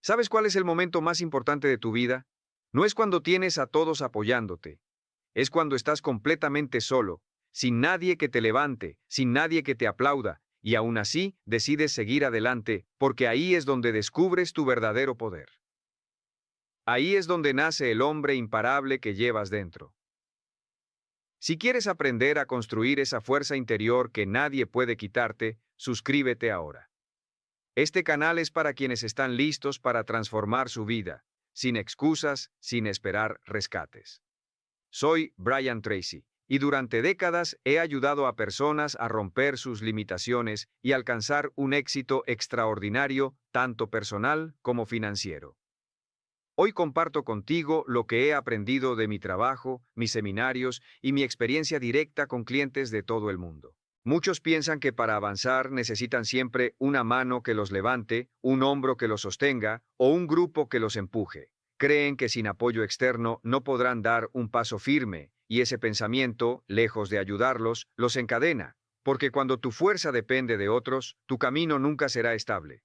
¿Sabes cuál es el momento más importante de tu vida? No es cuando tienes a todos apoyándote. Es cuando estás completamente solo, sin nadie que te levante, sin nadie que te aplauda, y aún así decides seguir adelante, porque ahí es donde descubres tu verdadero poder. Ahí es donde nace el hombre imparable que llevas dentro. Si quieres aprender a construir esa fuerza interior que nadie puede quitarte, suscríbete ahora. Este canal es para quienes están listos para transformar su vida, sin excusas, sin esperar rescates. Soy Brian Tracy, y durante décadas he ayudado a personas a romper sus limitaciones y alcanzar un éxito extraordinario, tanto personal como financiero. Hoy comparto contigo lo que he aprendido de mi trabajo, mis seminarios y mi experiencia directa con clientes de todo el mundo. Muchos piensan que para avanzar necesitan siempre una mano que los levante, un hombro que los sostenga o un grupo que los empuje. Creen que sin apoyo externo no podrán dar un paso firme, y ese pensamiento, lejos de ayudarlos, los encadena, porque cuando tu fuerza depende de otros, tu camino nunca será estable.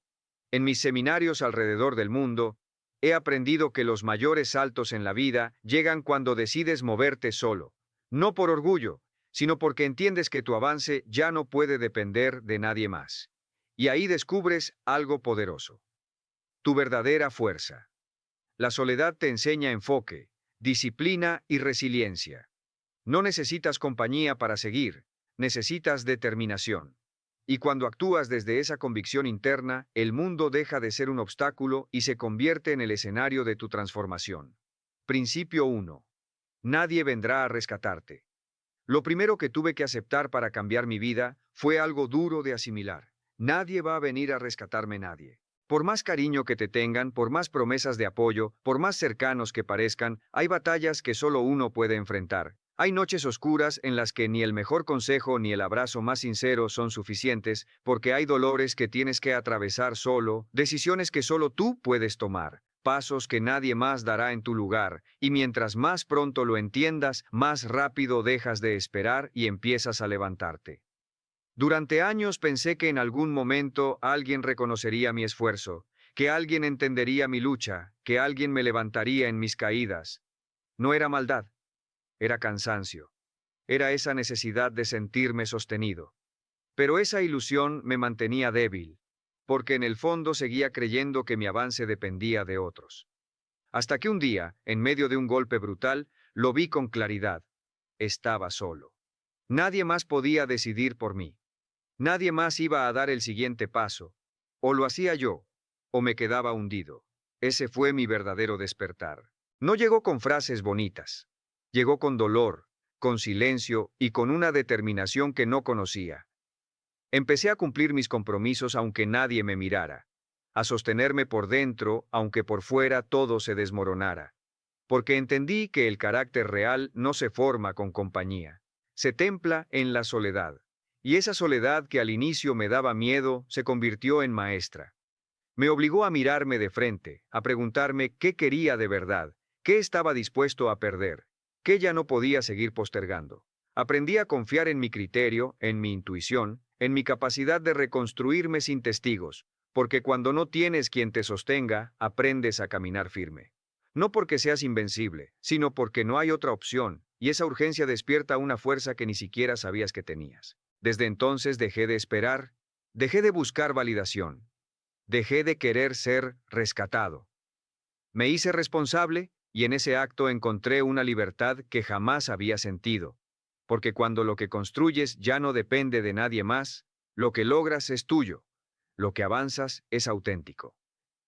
En mis seminarios alrededor del mundo, he aprendido que los mayores saltos en la vida llegan cuando decides moverte solo, no por orgullo, sino porque entiendes que tu avance ya no puede depender de nadie más. Y ahí descubres algo poderoso, tu verdadera fuerza. La soledad te enseña enfoque, disciplina y resiliencia. No necesitas compañía para seguir, necesitas determinación. Y cuando actúas desde esa convicción interna, el mundo deja de ser un obstáculo y se convierte en el escenario de tu transformación. Principio 1. Nadie vendrá a rescatarte. Lo primero que tuve que aceptar para cambiar mi vida fue algo duro de asimilar. Nadie va a venir a rescatarme nadie. Por más cariño que te tengan, por más promesas de apoyo, por más cercanos que parezcan, hay batallas que solo uno puede enfrentar. Hay noches oscuras en las que ni el mejor consejo ni el abrazo más sincero son suficientes, porque hay dolores que tienes que atravesar solo, decisiones que solo tú puedes tomar, pasos que nadie más dará en tu lugar, y mientras más pronto lo entiendas, más rápido dejas de esperar y empiezas a levantarte. Durante años pensé que en algún momento alguien reconocería mi esfuerzo, que alguien entendería mi lucha, que alguien me levantaría en mis caídas. No era maldad, era cansancio. Era esa necesidad de sentirme sostenido. Pero esa ilusión me mantenía débil, porque en el fondo seguía creyendo que mi avance dependía de otros. Hasta que un día, en medio de un golpe brutal, lo vi con claridad. Estaba solo. Nadie más podía decidir por mí. Nadie más iba a dar el siguiente paso. O lo hacía yo, o me quedaba hundido. Ese fue mi verdadero despertar. No llegó con frases bonitas. Llegó con dolor, con silencio y con una determinación que no conocía. Empecé a cumplir mis compromisos aunque nadie me mirara. A sostenerme por dentro, aunque por fuera todo se desmoronara. Porque entendí que el carácter real no se forma con compañía. Se templa en la soledad. Y esa soledad que al inicio me daba miedo se convirtió en maestra. Me obligó a mirarme de frente, a preguntarme qué quería de verdad, qué estaba dispuesto a perder, qué ya no podía seguir postergando. Aprendí a confiar en mi criterio, en mi intuición, en mi capacidad de reconstruirme sin testigos, porque cuando no tienes quien te sostenga, aprendes a caminar firme. No porque seas invencible, sino porque no hay otra opción, y esa urgencia despierta una fuerza que ni siquiera sabías que tenías. Desde entonces dejé de esperar, dejé de buscar validación, dejé de querer ser rescatado. Me hice responsable y en ese acto encontré una libertad que jamás había sentido, porque cuando lo que construyes ya no depende de nadie más, lo que logras es tuyo, lo que avanzas es auténtico.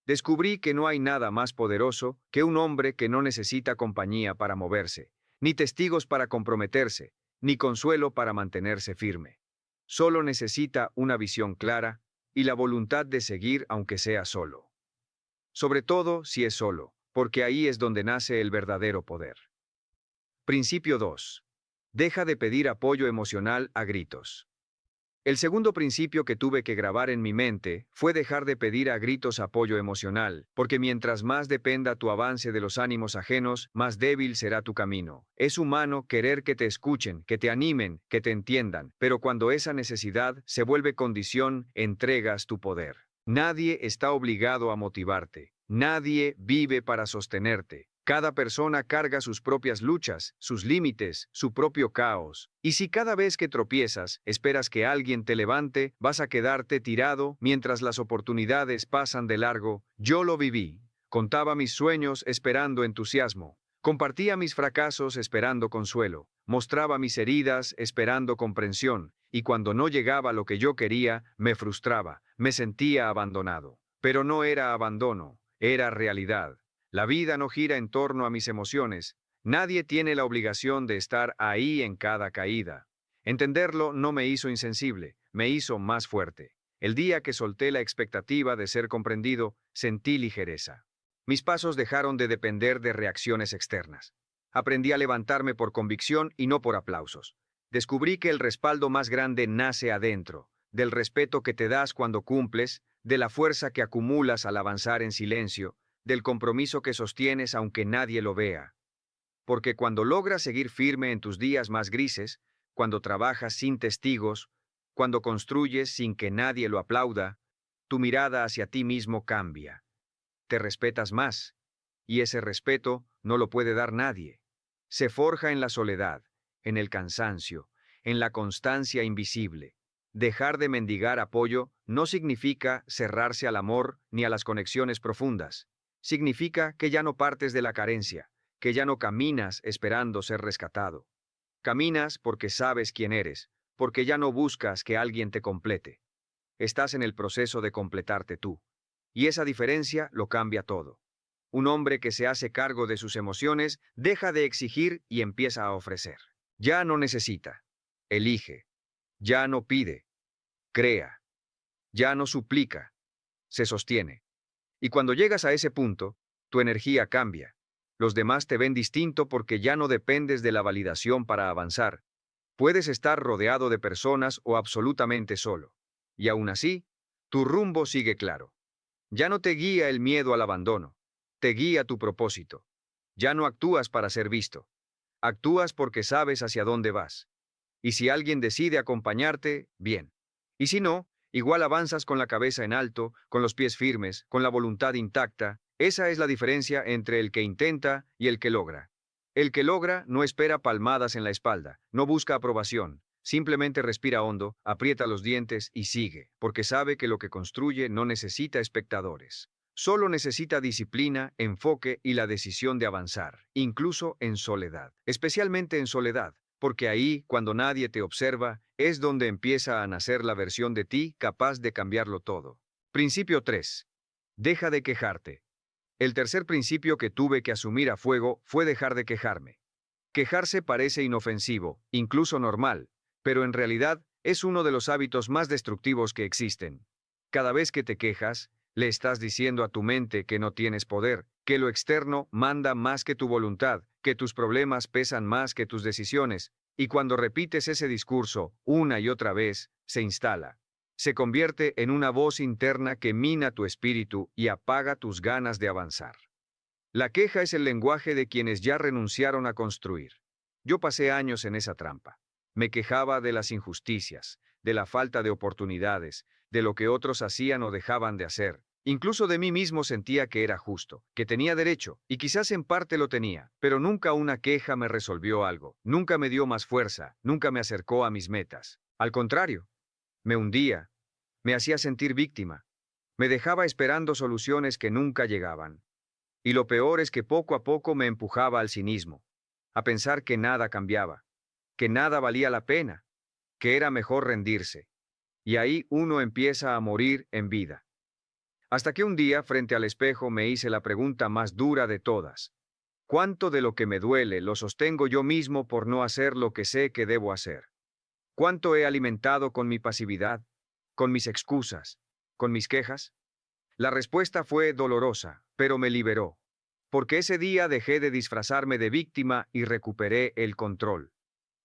Descubrí que no hay nada más poderoso que un hombre que no necesita compañía para moverse, ni testigos para comprometerse, ni consuelo para mantenerse firme. Solo necesita una visión clara y la voluntad de seguir aunque sea solo. Sobre todo si es solo, porque ahí es donde nace el verdadero poder. Principio 2. Deja de pedir apoyo emocional a gritos. El segundo principio que tuve que grabar en mi mente fue dejar de pedir a gritos apoyo emocional, porque mientras más dependa tu avance de los ánimos ajenos, más débil será tu camino. Es humano querer que te escuchen, que te animen, que te entiendan, pero cuando esa necesidad se vuelve condición, entregas tu poder. Nadie está obligado a motivarte. Nadie vive para sostenerte. Cada persona carga sus propias luchas, sus límites, su propio caos. Y si cada vez que tropiezas esperas que alguien te levante, vas a quedarte tirado mientras las oportunidades pasan de largo. Yo lo viví. Contaba mis sueños esperando entusiasmo. Compartía mis fracasos esperando consuelo. Mostraba mis heridas esperando comprensión. Y cuando no llegaba lo que yo quería, me frustraba. Me sentía abandonado. Pero no era abandono, era realidad. La vida no gira en torno a mis emociones. Nadie tiene la obligación de estar ahí en cada caída. Entenderlo no me hizo insensible, me hizo más fuerte. El día que solté la expectativa de ser comprendido, sentí ligereza. Mis pasos dejaron de depender de reacciones externas. Aprendí a levantarme por convicción y no por aplausos. Descubrí que el respaldo más grande nace adentro, del respeto que te das cuando cumples, de la fuerza que acumulas al avanzar en silencio, del compromiso que sostienes aunque nadie lo vea. Porque cuando logras seguir firme en tus días más grises, cuando trabajas sin testigos, cuando construyes sin que nadie lo aplauda, tu mirada hacia ti mismo cambia. Te respetas más, y ese respeto no lo puede dar nadie. Se forja en la soledad, en el cansancio, en la constancia invisible. Dejar de mendigar apoyo no significa cerrarse al amor ni a las conexiones profundas. Significa que ya no partes de la carencia, que ya no caminas esperando ser rescatado. Caminas porque sabes quién eres, porque ya no buscas que alguien te complete. Estás en el proceso de completarte tú. Y esa diferencia lo cambia todo. Un hombre que se hace cargo de sus emociones deja de exigir y empieza a ofrecer. Ya no necesita, elige, ya no pide, crea, ya no suplica, se sostiene. Y cuando llegas a ese punto, tu energía cambia. Los demás te ven distinto porque ya no dependes de la validación para avanzar. Puedes estar rodeado de personas o absolutamente solo. Y aún así, tu rumbo sigue claro. Ya no te guía el miedo al abandono, te guía tu propósito. Ya no actúas para ser visto, actúas porque sabes hacia dónde vas. Y si alguien decide acompañarte, bien. Y si no, igual avanzas con la cabeza en alto, con los pies firmes, con la voluntad intacta. Esa es la diferencia entre el que intenta y el que logra. El que logra no espera palmadas en la espalda, no busca aprobación, simplemente respira hondo, aprieta los dientes y sigue, porque sabe que lo que construye no necesita espectadores. Solo necesita disciplina, enfoque y la decisión de avanzar, incluso en soledad, especialmente en soledad, porque ahí, cuando nadie te observa, es donde empieza a nacer la versión de ti capaz de cambiarlo todo. Principio 3. Deja de quejarte. El tercer principio que tuve que asumir a fuego fue dejar de quejarme. Quejarse parece inofensivo, incluso normal, pero en realidad es uno de los hábitos más destructivos que existen. Cada vez que te quejas, le estás diciendo a tu mente que no tienes poder, que lo externo manda más que tu voluntad, que tus problemas pesan más que tus decisiones, y cuando repites ese discurso una y otra vez, se instala. Se convierte en una voz interna que mina tu espíritu y apaga tus ganas de avanzar. La queja es el lenguaje de quienes ya renunciaron a construir. Yo pasé años en esa trampa. Me quejaba de las injusticias, de la falta de oportunidades, de lo que otros hacían o dejaban de hacer. Incluso de mí mismo sentía que era justo, que tenía derecho, y quizás en parte lo tenía, pero nunca una queja me resolvió algo, nunca me dio más fuerza, nunca me acercó a mis metas. Al contrario, me hundía, me hacía sentir víctima, me dejaba esperando soluciones que nunca llegaban. Y lo peor es que poco a poco me empujaba al cinismo, a pensar que nada cambiaba, que nada valía la pena, que era mejor rendirse. Y ahí uno empieza a morir en vida. Hasta que un día, frente al espejo, me hice la pregunta más dura de todas. ¿Cuánto de lo que me duele lo sostengo yo mismo por no hacer lo que sé que debo hacer? ¿Cuánto he alimentado con mi pasividad, con mis excusas, con mis quejas? La respuesta fue dolorosa, pero me liberó. Porque ese día dejé de disfrazarme de víctima y recuperé el control.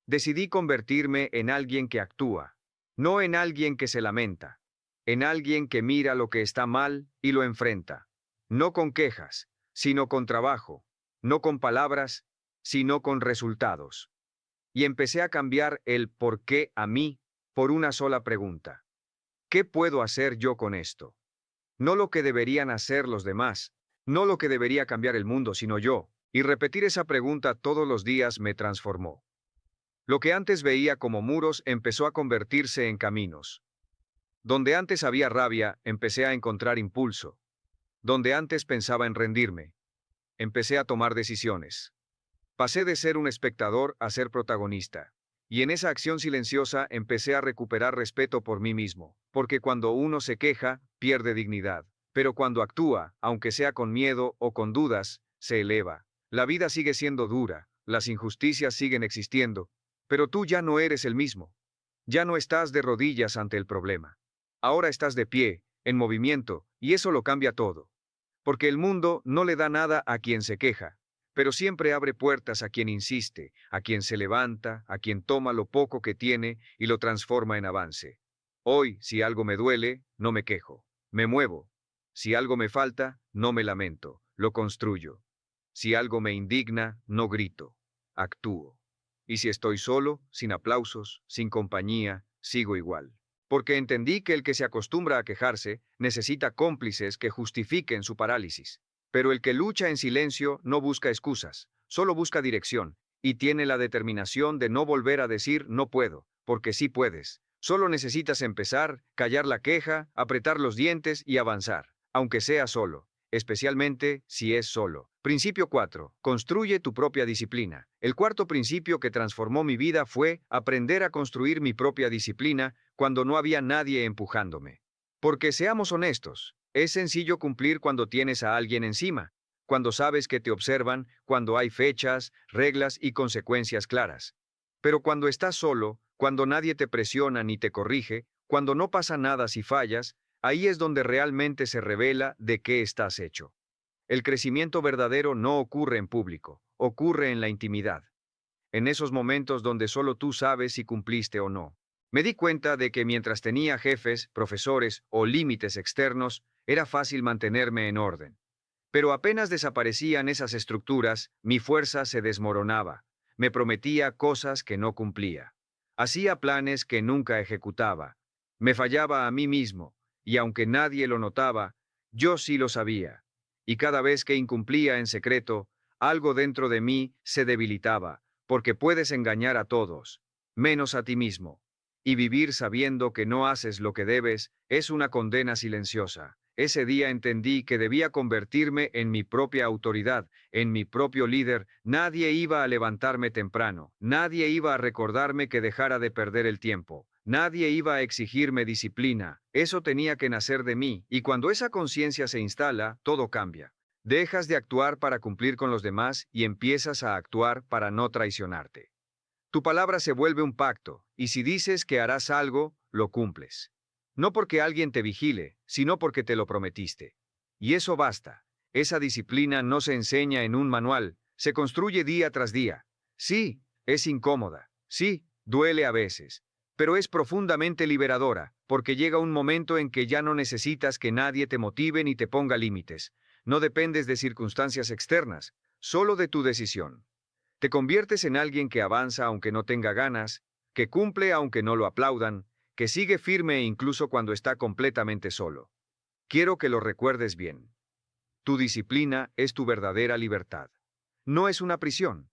Decidí convertirme en alguien que actúa, no en alguien que se lamenta, en alguien que mira lo que está mal y lo enfrenta, no con quejas, sino con trabajo, no con palabras, sino con resultados. Y empecé a cambiar el por qué a mí por una sola pregunta. ¿Qué puedo hacer yo con esto? No lo que deberían hacer los demás, No lo que debería cambiar el mundo, sino yo. Y repetir esa pregunta todos los días me transformó. Lo que antes veía como muros empezó a convertirse en caminos. Donde antes había rabia, empecé a encontrar impulso. Donde antes pensaba en rendirme, empecé a tomar decisiones. Pasé de ser un espectador a ser protagonista. Y en esa acción silenciosa empecé a recuperar respeto por mí mismo, porque cuando uno se queja, pierde dignidad. Pero cuando actúa, aunque sea con miedo o con dudas, se eleva. La vida sigue siendo dura, las injusticias siguen existiendo, pero tú ya no eres el mismo. Ya no estás de rodillas ante el problema. Ahora estás de pie, en movimiento, y eso lo cambia todo. Porque el mundo no le da nada a quien se queja, pero siempre abre puertas a quien insiste, a quien se levanta, a quien toma lo poco que tiene y lo transforma en avance. Hoy, si algo me duele, no me quejo, me muevo. Si algo me falta, no me lamento, lo construyo. Si algo me indigna, no grito, actúo. Y si estoy solo, sin aplausos, sin compañía, sigo igual. Porque entendí que el que se acostumbra a quejarse necesita cómplices que justifiquen su parálisis. Pero el que lucha en silencio no busca excusas, solo busca dirección, y tiene la determinación de no volver a decir no puedo, porque sí puedes. Solo necesitas empezar, callar la queja, apretar los dientes y avanzar, aunque sea solo, especialmente si es solo. Principio 4. Construye tu propia disciplina. El cuarto principio que transformó mi vida fue aprender a construir mi propia disciplina cuando no había nadie empujándome. Porque seamos honestos, es sencillo cumplir cuando tienes a alguien encima, cuando sabes que te observan, cuando hay fechas, reglas y consecuencias claras. Pero cuando estás solo, cuando nadie te presiona ni te corrige, cuando no pasa nada si fallas, ahí es donde realmente se revela de qué estás hecho. El crecimiento verdadero no ocurre en público, ocurre en la intimidad. En esos momentos donde solo tú sabes si cumpliste o no. Me di cuenta de que mientras tenía jefes, profesores o límites externos, era fácil mantenerme en orden. Pero apenas desaparecían esas estructuras, mi fuerza se desmoronaba. Me prometía cosas que no cumplía. Hacía planes que nunca ejecutaba. Me fallaba a mí mismo, y aunque nadie lo notaba, yo sí lo sabía. Y cada vez que incumplía en secreto, algo dentro de mí se debilitaba, porque puedes engañar a todos, menos a ti mismo. Y vivir sabiendo que no haces lo que debes es una condena silenciosa. Ese día entendí que debía convertirme en mi propia autoridad, en mi propio líder. Nadie iba a levantarme temprano, nadie iba a recordarme que dejara de perder el tiempo, nadie iba a exigirme disciplina. Eso tenía que nacer de mí, y cuando esa conciencia se instala, todo cambia. Dejas de actuar para cumplir con los demás y empiezas a actuar para no traicionarte. Tu palabra se vuelve un pacto, y si dices que harás algo, lo cumples. No porque alguien te vigile, sino porque te lo prometiste. Y eso basta. Esa disciplina no se enseña en un manual, se construye día tras día. Sí, es incómoda. Sí, duele a veces. Pero es profundamente liberadora, porque llega un momento en que ya no necesitas que nadie te motive ni te ponga límites. No dependes de circunstancias externas, solo de tu decisión. Te conviertes en alguien que avanza aunque no tenga ganas, que cumple aunque no lo aplaudan, que sigue firme incluso cuando está completamente solo. Quiero que lo recuerdes bien. Tu disciplina es tu verdadera libertad. No es una prisión.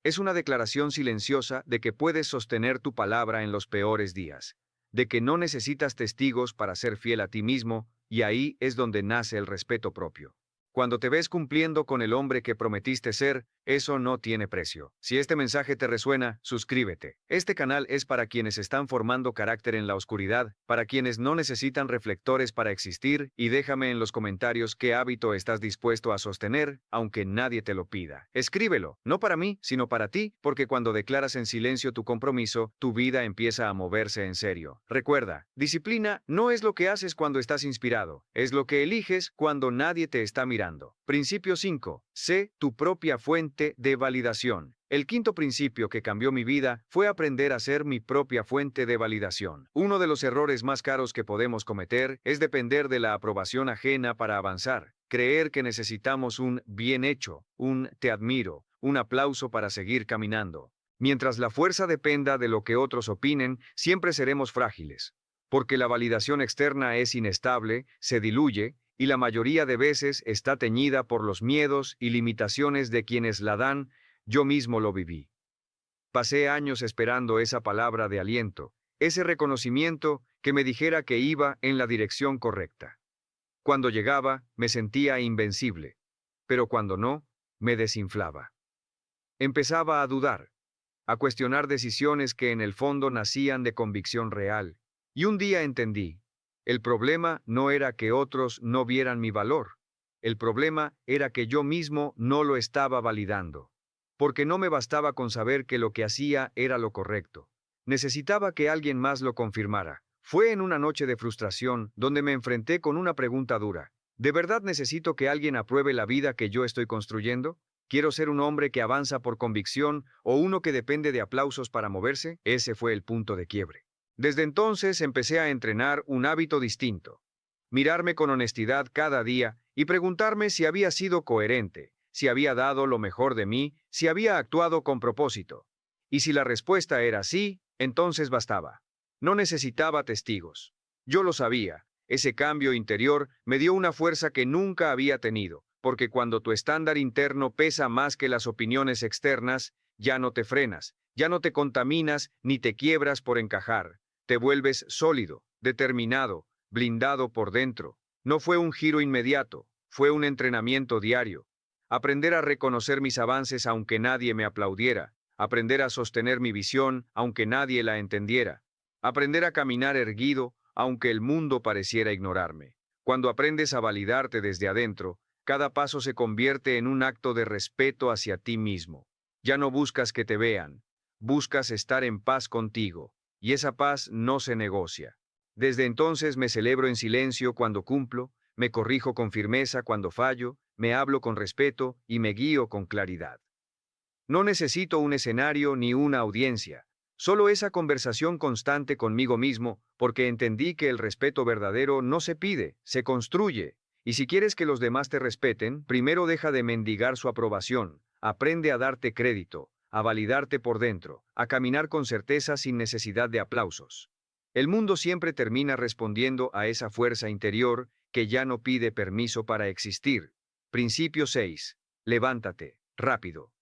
Es una declaración silenciosa de que puedes sostener tu palabra en los peores días, de que no necesitas testigos para ser fiel a ti mismo, y ahí es donde nace el respeto propio. Cuando te ves cumpliendo con el hombre que prometiste ser, eso no tiene precio. Si este mensaje te resuena, suscríbete. Este canal es para quienes están formando carácter en la oscuridad, para quienes no necesitan reflectores para existir, y déjame en los comentarios qué hábito estás dispuesto a sostener, aunque nadie te lo pida. Escríbelo, no para mí, sino para ti, porque cuando declaras en silencio tu compromiso, tu vida empieza a moverse en serio. Recuerda, disciplina no es lo que haces cuando estás inspirado, es lo que eliges cuando nadie te está mirando. Principio 5. Sé tu propia fuente de validación. El quinto principio que cambió mi vida fue aprender a ser mi propia fuente de validación. Uno de los errores más caros que podemos cometer es depender de la aprobación ajena para avanzar. Creer que necesitamos un bien hecho, un te admiro, un aplauso para seguir caminando. Mientras la fuerza dependa de lo que otros opinen, siempre seremos frágiles. Porque la validación externa es inestable, se diluye, y la mayoría de veces está teñida por los miedos y limitaciones de quienes la dan. Yo mismo lo viví. Pasé años esperando esa palabra de aliento, ese reconocimiento que me dijera que iba en la dirección correcta. Cuando llegaba, me sentía invencible, pero cuando no, me desinflaba. Empezaba a dudar, a cuestionar decisiones que en el fondo nacían de convicción real. Y un día entendí, el problema no era que otros no vieran mi valor, el problema era que yo mismo no lo estaba validando. Porque no me bastaba con saber que lo que hacía era lo correcto. Necesitaba que alguien más lo confirmara. Fue en una noche de frustración donde me enfrenté con una pregunta dura. ¿De verdad necesito que alguien apruebe la vida que yo estoy construyendo? ¿Quiero ser un hombre que avanza por convicción o uno que depende de aplausos para moverse? Ese fue el punto de quiebre. Desde entonces empecé a entrenar un hábito distinto. Mirarme con honestidad cada día y preguntarme si había sido coherente, si había dado lo mejor de mí, si había actuado con propósito. Y si la respuesta era sí, entonces bastaba. No necesitaba testigos. Yo lo sabía. Ese cambio interior me dio una fuerza que nunca había tenido, porque cuando tu estándar interno pesa más que las opiniones externas, ya no te frenas, ya no te contaminas ni te quiebras por encajar. Te vuelves sólido, determinado, blindado por dentro. No fue un giro inmediato, fue un entrenamiento diario. Aprender a reconocer mis avances aunque nadie me aplaudiera, aprender a sostener mi visión aunque nadie la entendiera, aprender a caminar erguido aunque el mundo pareciera ignorarme. Cuando aprendes a validarte desde adentro, cada paso se convierte en un acto de respeto hacia ti mismo. Ya no buscas que te vean, buscas estar en paz contigo, y esa paz no se negocia. Desde entonces me celebro en silencio cuando cumplo, me corrijo con firmeza cuando fallo, me hablo con respeto y me guío con claridad. No necesito un escenario ni una audiencia, solo esa conversación constante conmigo mismo, porque entendí que el respeto verdadero no se pide, se construye. Y si quieres que los demás te respeten, primero deja de mendigar su aprobación, aprende a darte crédito, a validarte por dentro, a caminar con certeza sin necesidad de aplausos. El mundo siempre termina respondiendo a esa fuerza interior que ya no pide permiso para existir. Principio 6. Levántate, rápido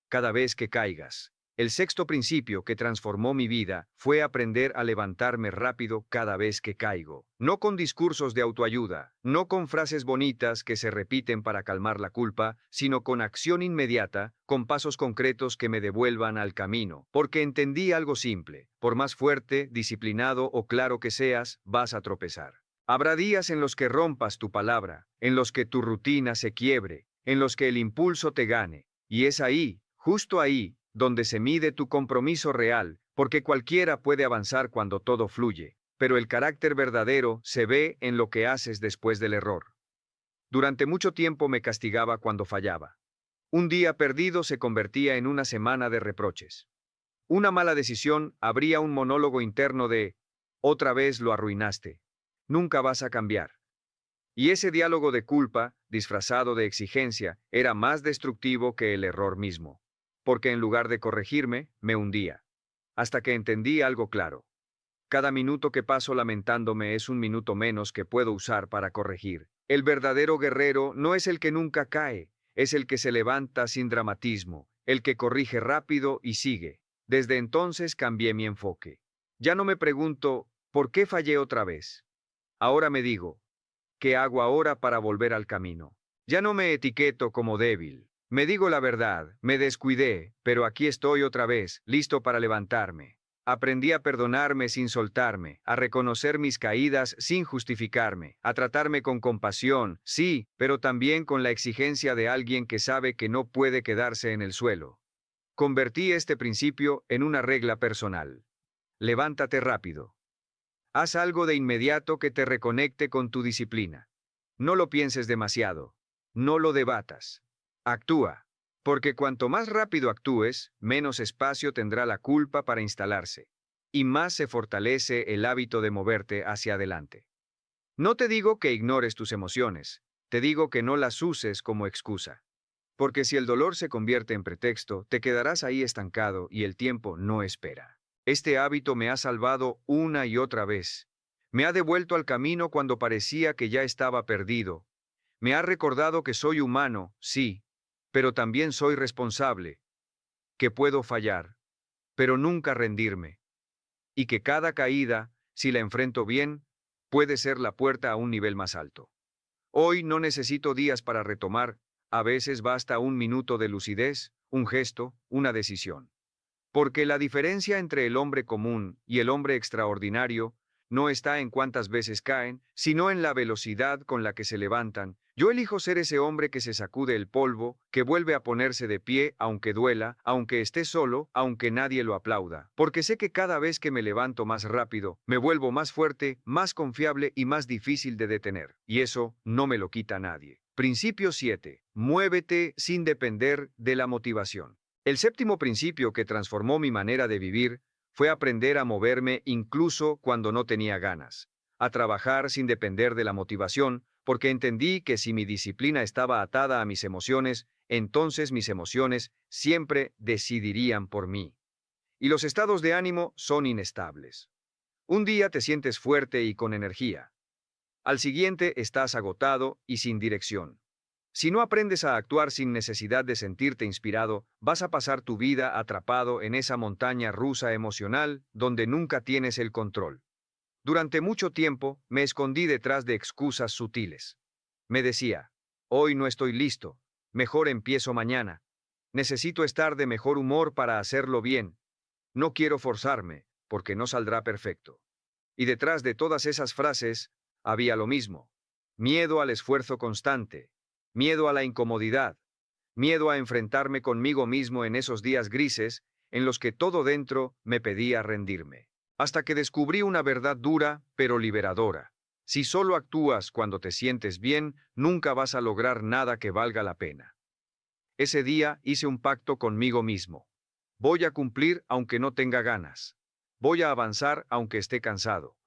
cada vez que caigas. El sexto principio que transformó mi vida fue aprender a levantarme rápido cada vez que caigo. No con discursos de autoayuda, no con frases bonitas que se repiten para calmar la culpa, sino con acción inmediata, con pasos concretos que me devuelvan al camino. Porque entendí algo simple, por más fuerte, disciplinado o claro que seas, vas a tropezar. Habrá días en los que rompas tu palabra, en los que tu rutina se quiebre, en los que el impulso te gane. Y es ahí, justo ahí, donde se mide tu compromiso real, porque cualquiera puede avanzar cuando todo fluye, pero el carácter verdadero se ve en lo que haces después del error. Durante mucho tiempo me castigaba cuando fallaba. Un día perdido se convertía en una semana de reproches. Una mala decisión abría un monólogo interno de, otra vez lo arruinaste. Nunca vas a cambiar. Y ese diálogo de culpa, disfrazado de exigencia, era más destructivo que el error mismo. Porque en lugar de corregirme, me hundía. Hasta que entendí algo claro. Cada minuto que paso lamentándome es un minuto menos que puedo usar para corregir. El verdadero guerrero no es el que nunca cae, es el que se levanta sin dramatismo, el que corrige rápido y sigue. Desde entonces cambié mi enfoque. Ya no me pregunto, ¿por qué fallé otra vez? Ahora me digo, ¿qué hago ahora para volver al camino? Ya no me etiqueto como débil. Me digo la verdad, me descuidé, pero aquí estoy otra vez, listo para levantarme. Aprendí a perdonarme sin soltarme, a reconocer mis caídas sin justificarme, a tratarme con compasión, sí, pero también con la exigencia de alguien que sabe que no puede quedarse en el suelo. Convertí este principio en una regla personal. Levántate rápido. Haz algo de inmediato que te reconecte con tu disciplina. No lo pienses demasiado. No lo debatas. Actúa. Porque cuanto más rápido actúes, menos espacio tendrá la culpa para instalarse. Y más se fortalece el hábito de moverte hacia adelante. No te digo que ignores tus emociones. Te digo que no las uses como excusa. Porque si el dolor se convierte en pretexto, te quedarás ahí estancado y el tiempo no espera. Este hábito me ha salvado una y otra vez. Me ha devuelto al camino cuando parecía que ya estaba perdido. Me ha recordado que soy humano, sí, pero también soy responsable, que puedo fallar, pero nunca rendirme, y que cada caída, si la enfrento bien, puede ser la puerta a un nivel más alto. Hoy no necesito días para retomar, a veces basta un minuto de lucidez, un gesto, una decisión. Porque la diferencia entre el hombre común y el hombre extraordinario no está en cuántas veces caen, sino en la velocidad con la que se levantan. Yo elijo ser ese hombre que se sacude el polvo, que vuelve a ponerse de pie aunque duela, aunque esté solo, aunque nadie lo aplauda. Porque sé que cada vez que me levanto más rápido, me vuelvo más fuerte, más confiable y más difícil de detener. Y eso no me lo quita nadie. Principio 7. Muévete sin depender de la motivación. El séptimo principio que transformó mi manera de vivir fue aprender a moverme incluso cuando no tenía ganas, a trabajar sin depender de la motivación, porque entendí que si mi disciplina estaba atada a mis emociones, entonces mis emociones siempre decidirían por mí. Y los estados de ánimo son inestables. Un día te sientes fuerte y con energía. Al siguiente estás agotado y sin dirección. Si no aprendes a actuar sin necesidad de sentirte inspirado, vas a pasar tu vida atrapado en esa montaña rusa emocional donde nunca tienes el control. Durante mucho tiempo me escondí detrás de excusas sutiles. Me decía, hoy no estoy listo, mejor empiezo mañana. Necesito estar de mejor humor para hacerlo bien. No quiero forzarme, porque no saldrá perfecto. Y detrás de todas esas frases, había lo mismo. Miedo al esfuerzo constante, miedo a la incomodidad, miedo a enfrentarme conmigo mismo en esos días grises en los que todo dentro me pedía rendirme. Hasta que descubrí una verdad dura, pero liberadora. Si solo actúas cuando te sientes bien, nunca vas a lograr nada que valga la pena. Ese día hice un pacto conmigo mismo. Voy a cumplir aunque no tenga ganas. Voy a avanzar aunque esté cansado.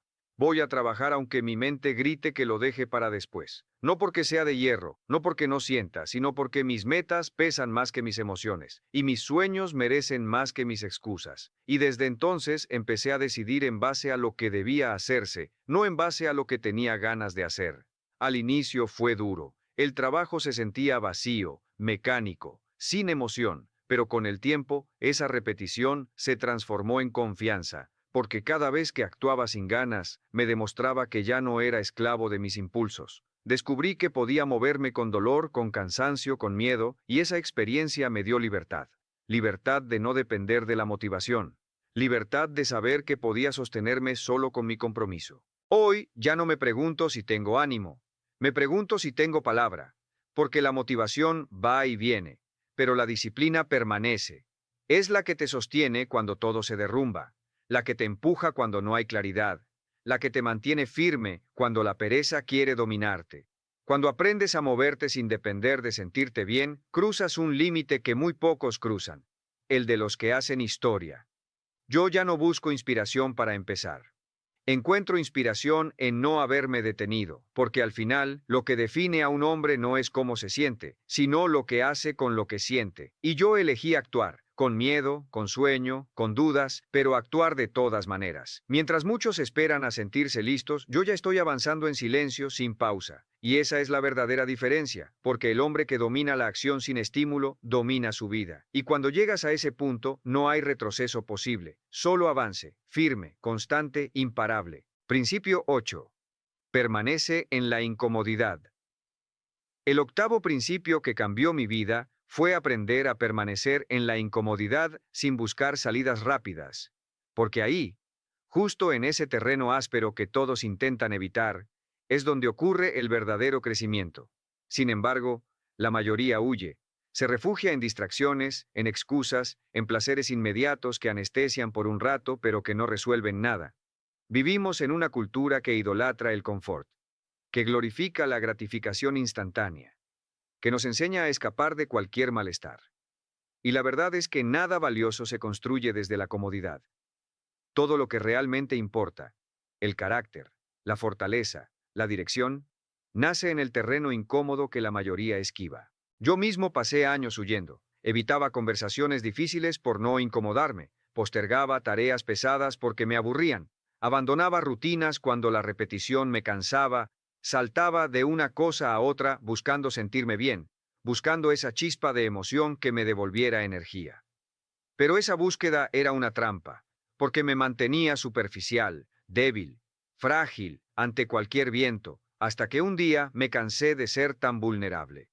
Voy a trabajar aunque mi mente grite que lo deje para después. No porque sea de hierro, no porque no sienta, sino porque mis metas pesan más que mis emociones, y mis sueños merecen más que mis excusas. Y desde entonces empecé a decidir en base a lo que debía hacerse, no en base a lo que tenía ganas de hacer. Al inicio fue duro. El trabajo se sentía vacío, mecánico, sin emoción, pero con el tiempo, esa repetición se transformó en confianza, porque cada vez que actuaba sin ganas, me demostraba que ya no era esclavo de mis impulsos. Descubrí que podía moverme con dolor, con cansancio, con miedo, y esa experiencia me dio libertad. Libertad de no depender de la motivación. Libertad de saber que podía sostenerme solo con mi compromiso. Hoy ya no me pregunto si tengo ánimo. Me pregunto si tengo palabra, porque la motivación va y viene, pero la disciplina permanece. Es la que te sostiene cuando todo se derrumba, la que te empuja cuando no hay claridad, la que te mantiene firme cuando la pereza quiere dominarte. Cuando aprendes a moverte sin depender de sentirte bien, cruzas un límite que muy pocos cruzan, el de los que hacen historia. Yo ya no busco inspiración para empezar. Encuentro inspiración en no haberme detenido, porque al final, lo que define a un hombre no es cómo se siente, sino lo que hace con lo que siente. Y yo elegí actuar, con miedo, con sueño, con dudas, pero actuar de todas maneras. Mientras muchos esperan a sentirse listos, yo ya estoy avanzando en silencio, sin pausa. Y esa es la verdadera diferencia, porque el hombre que domina la acción sin estímulo, domina su vida. Y cuando llegas a ese punto, no hay retroceso posible, solo avance, firme, constante, imparable. Principio 8. Permanece en la incomodidad. El octavo principio que cambió mi vida fue aprender a permanecer en la incomodidad sin buscar salidas rápidas. Porque ahí, justo en ese terreno áspero que todos intentan evitar, es donde ocurre el verdadero crecimiento. Sin embargo, la mayoría huye. Se refugia en distracciones, en excusas, en placeres inmediatos que anestesian por un rato pero que no resuelven nada. Vivimos en una cultura que idolatra el confort, que glorifica la gratificación instantánea, que nos enseña a escapar de cualquier malestar. Y la verdad es que nada valioso se construye desde la comodidad. Todo lo que realmente importa, el carácter, la fortaleza, la dirección, nace en el terreno incómodo que la mayoría esquiva. Yo mismo pasé años huyendo, evitaba conversaciones difíciles por no incomodarme, postergaba tareas pesadas porque me aburrían, Abandonaba rutinas cuando la repetición me cansaba, saltaba de una cosa a otra buscando sentirme bien, buscando esa chispa de emoción que me devolviera energía. Pero esa búsqueda era una trampa, porque me mantenía superficial, débil, frágil ante cualquier viento, hasta que un día me cansé de ser tan vulnerable.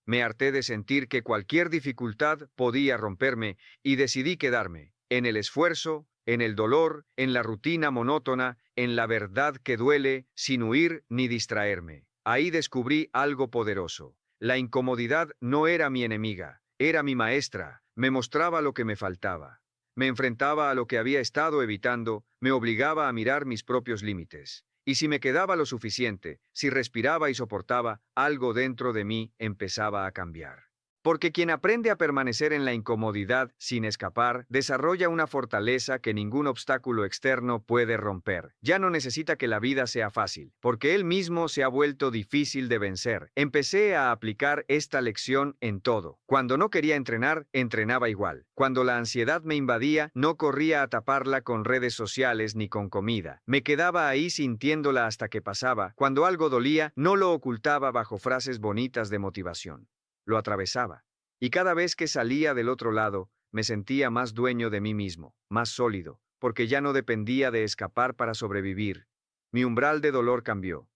Me harté de sentir que cualquier dificultad podía romperme y decidí quedarme, en el esfuerzo, en el dolor, en la rutina monótona, en la verdad que duele, sin huir ni distraerme. Ahí descubrí algo poderoso. La incomodidad no era mi enemiga, era mi maestra, me mostraba lo que me faltaba. Me enfrentaba a lo que había estado evitando, me obligaba a mirar mis propios límites. Y si me quedaba lo suficiente, si respiraba y soportaba, algo dentro de mí empezaba a cambiar. Porque quien aprende a permanecer en la incomodidad sin escapar, desarrolla una fortaleza que ningún obstáculo externo puede romper. Ya no necesita que la vida sea fácil, porque él mismo se ha vuelto difícil de vencer. Empecé a aplicar esta lección en todo. Cuando no quería entrenar, entrenaba igual. Cuando la ansiedad me invadía, no corría a taparla con redes sociales ni con comida. Me quedaba ahí sintiéndola hasta que pasaba. Cuando algo dolía, no lo ocultaba bajo frases bonitas de motivación. Lo atravesaba. Y cada vez que salía del otro lado, me sentía más dueño de mí mismo, más sólido, porque ya no dependía de escapar para sobrevivir. Mi umbral de dolor cambió.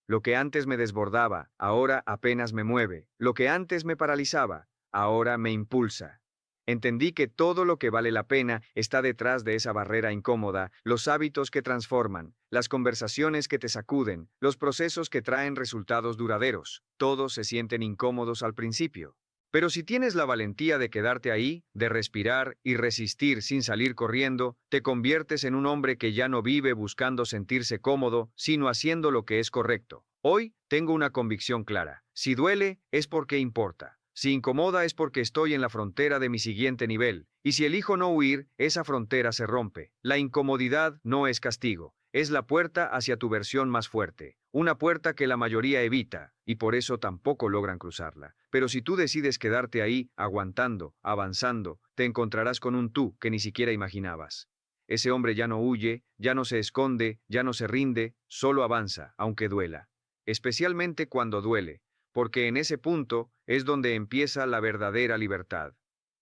Lo que antes me desbordaba, ahora apenas me mueve. Lo que antes me paralizaba, ahora me impulsa. Entendí que todo lo que vale la pena está detrás de esa barrera incómoda, los hábitos que transforman, las conversaciones que te sacuden, los procesos que traen resultados duraderos. Todos se sienten incómodos al principio. Pero si tienes la valentía de quedarte ahí, de respirar y resistir sin salir corriendo, te conviertes en un hombre que ya no vive buscando sentirse cómodo, sino haciendo lo que es correcto. Hoy tengo una convicción clara. Si duele, es porque importa. Si incomoda es porque estoy en la frontera de mi siguiente nivel, y si elijo no huir, esa frontera se rompe. La incomodidad no es castigo, es la puerta hacia tu versión más fuerte, una puerta que la mayoría evita, y por eso tampoco logran cruzarla. Pero si tú decides quedarte ahí, aguantando, avanzando, te encontrarás con un tú que ni siquiera imaginabas. Ese hombre ya no huye, ya no se esconde, ya no se rinde, solo avanza, aunque duela. Especialmente cuando duele, porque en ese punto es donde empieza la verdadera libertad.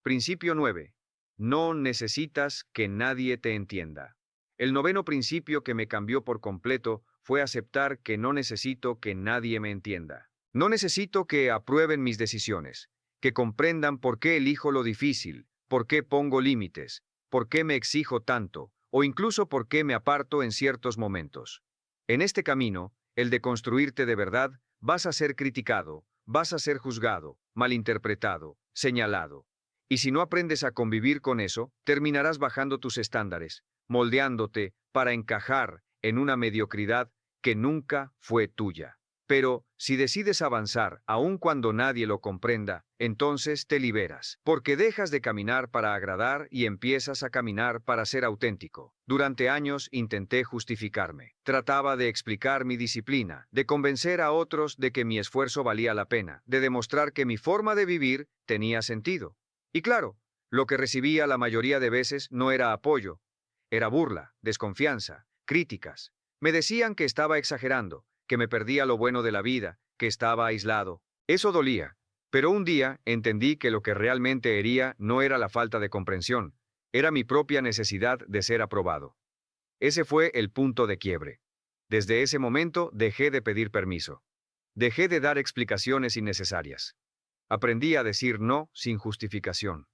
Principio 9. No necesitas que nadie te entienda. El noveno principio que me cambió por completo fue aceptar que no necesito que nadie me entienda. No necesito que aprueben mis decisiones, que comprendan por qué elijo lo difícil, por qué pongo límites, por qué me exijo tanto, o incluso por qué me aparto en ciertos momentos. En este camino, el de construirte de verdad, vas a ser criticado, vas a ser juzgado, malinterpretado, señalado. Y si no aprendes a convivir con eso, terminarás bajando tus estándares, moldeándote para encajar en una mediocridad que nunca fue tuya. Pero, si decides avanzar, aun cuando nadie lo comprenda, entonces te liberas, porque dejas de caminar para agradar y empiezas a caminar para ser auténtico. Durante años intenté justificarme. Trataba de explicar mi disciplina, de convencer a otros de que mi esfuerzo valía la pena, de demostrar que mi forma de vivir tenía sentido. Y claro, lo que recibía la mayoría de veces no era apoyo, era burla, desconfianza, críticas. Me decían que estaba exagerando, que me perdía lo bueno de la vida, que estaba aislado. Eso dolía. Pero un día entendí que lo que realmente hería no era la falta de comprensión, era mi propia necesidad de ser aprobado. Ese fue el punto de quiebre. Desde ese momento dejé de pedir permiso. Dejé de dar explicaciones innecesarias. Aprendí a decir no sin justificación,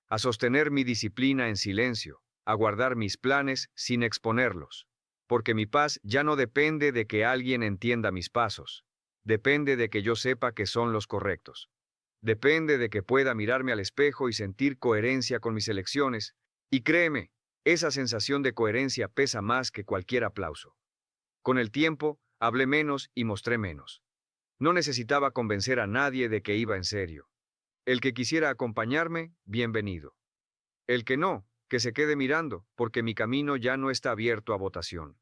a sostener mi disciplina en silencio, a guardar mis planes sin exponerlos. Porque mi paz ya no depende de que alguien entienda mis pasos. Depende de que yo sepa que son los correctos. Depende de que pueda mirarme al espejo y sentir coherencia con mis elecciones. Y créeme, esa sensación de coherencia pesa más que cualquier aplauso. Con el tiempo, hablé menos y mostré menos. No necesitaba convencer a nadie de que iba en serio. El que quisiera acompañarme, bienvenido. El que no, que se quede mirando, porque mi camino ya no está abierto a votación.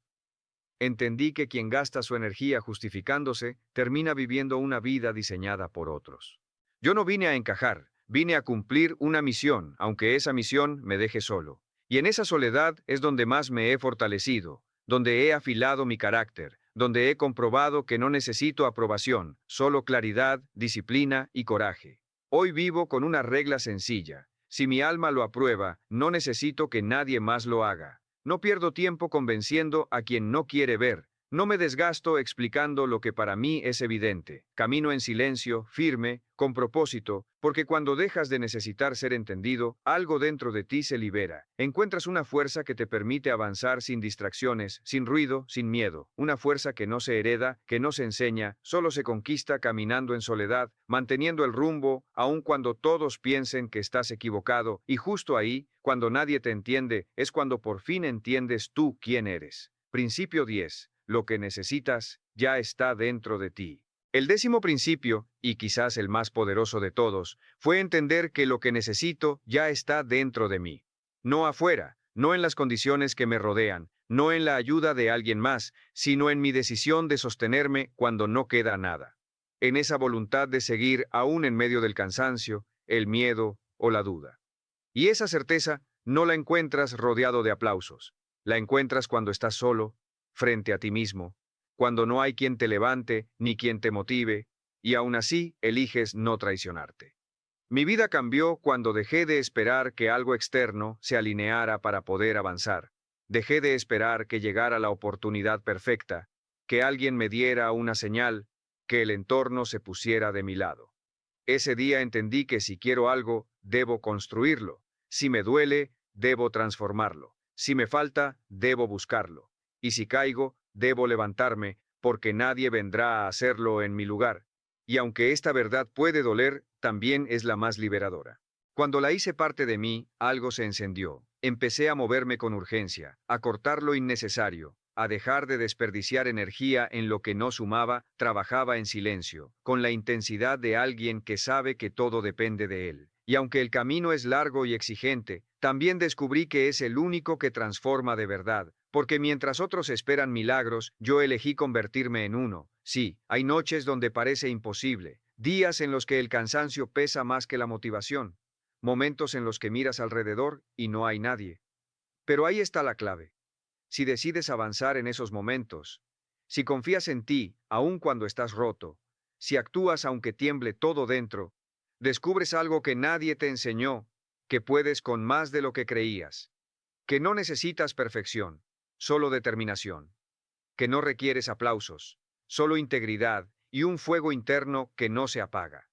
Entendí que quien gasta su energía justificándose, termina viviendo una vida diseñada por otros. Yo no vine a encajar, vine a cumplir una misión, aunque esa misión me deje solo. Y en esa soledad es donde más me he fortalecido, donde he afilado mi carácter, donde he comprobado que no necesito aprobación, solo claridad, disciplina y coraje. Hoy vivo con una regla sencilla. Si mi alma lo aprueba, no necesito que nadie más lo haga. No pierdo tiempo convenciendo a quien no quiere ver. No me desgasto explicando lo que para mí es evidente. Camino en silencio, firme, con propósito, porque cuando dejas de necesitar ser entendido, algo dentro de ti se libera. Encuentras una fuerza que te permite avanzar sin distracciones, sin ruido, sin miedo. Una fuerza que no se hereda, que no se enseña, solo se conquista caminando en soledad, manteniendo el rumbo, aun cuando todos piensen que estás equivocado, y justo ahí, cuando nadie te entiende, es cuando por fin entiendes tú quién eres. Principio 10. Lo que necesitas ya está dentro de ti. El 10º principio, y quizás el más poderoso de todos, fue entender que lo que necesito ya está dentro de mí. No afuera, no en las condiciones que me rodean, no en la ayuda de alguien más, sino en mi decisión de sostenerme cuando no queda nada. En esa voluntad de seguir aún en medio del cansancio, el miedo o la duda. Y esa certeza no la encuentras rodeado de aplausos. La encuentras cuando estás solo, frente a ti mismo, cuando no hay quien te levante ni quien te motive, y aún así eliges no traicionarte. Mi vida cambió cuando dejé de esperar que algo externo se alineara para poder avanzar. Dejé de esperar que llegara la oportunidad perfecta, que alguien me diera una señal, que el entorno se pusiera de mi lado. Ese día entendí que si quiero algo, debo construirlo. Si me duele, debo transformarlo. Si me falta, debo buscarlo. Y si caigo, debo levantarme, porque nadie vendrá a hacerlo en mi lugar. Y aunque esta verdad puede doler, también es la más liberadora. Cuando la hice parte de mí, algo se encendió. Empecé a moverme con urgencia, a cortar lo innecesario, a dejar de desperdiciar energía en lo que no sumaba. Trabajaba en silencio, con la intensidad de alguien que sabe que todo depende de él. Y aunque el camino es largo y exigente, también descubrí que es el único que transforma de verdad, porque mientras otros esperan milagros, yo elegí convertirme en uno. Sí, hay noches donde parece imposible, días en los que el cansancio pesa más que la motivación, momentos en los que miras alrededor y no hay nadie. Pero ahí está la clave. Si decides avanzar en esos momentos, si confías en ti, aun cuando estás roto, si actúas aunque tiemble todo dentro, descubres algo que nadie te enseñó, que puedes con más de lo que creías, que no necesitas perfección, solo determinación, que no requieres aplausos, solo integridad y un fuego interno que no se apaga.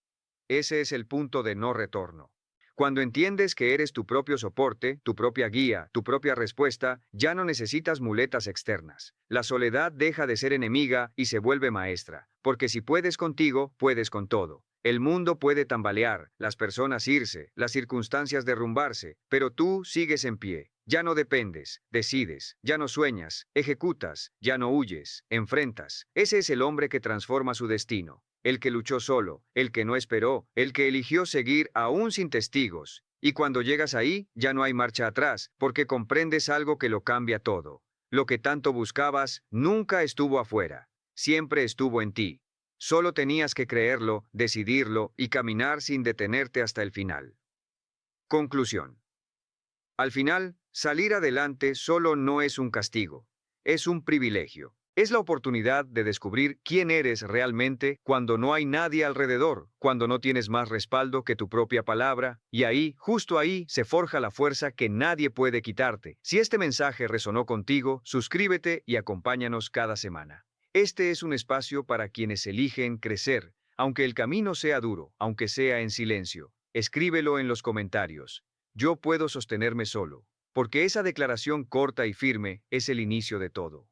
Ese es el punto de no retorno. Cuando entiendes que eres tu propio soporte, tu propia guía, tu propia respuesta, ya no necesitas muletas externas. La soledad deja de ser enemiga y se vuelve maestra, porque si puedes contigo, puedes con todo. El mundo puede tambalear, las personas irse, las circunstancias derrumbarse, pero tú sigues en pie. Ya no dependes, decides, ya no sueñas, ejecutas, ya no huyes, enfrentas. Ese es el hombre que transforma su destino. El que luchó solo, el que no esperó, el que eligió seguir aún sin testigos. Y cuando llegas ahí, ya no hay marcha atrás, porque comprendes algo que lo cambia todo. Lo que tanto buscabas nunca estuvo afuera, siempre estuvo en ti. Solo tenías que creerlo, decidirlo y caminar sin detenerte hasta el final. Conclusión. Al final, salir adelante solo no es un castigo, es un privilegio. Es la oportunidad de descubrir quién eres realmente cuando no hay nadie alrededor, cuando no tienes más respaldo que tu propia palabra, y ahí, justo ahí, se forja la fuerza que nadie puede quitarte. Si este mensaje resonó contigo, suscríbete y acompáñanos cada semana. Este es un espacio para quienes eligen crecer, aunque el camino sea duro, aunque sea en silencio. Escríbelo en los comentarios. Yo puedo sostenerme solo, porque esa declaración corta y firme es el inicio de todo.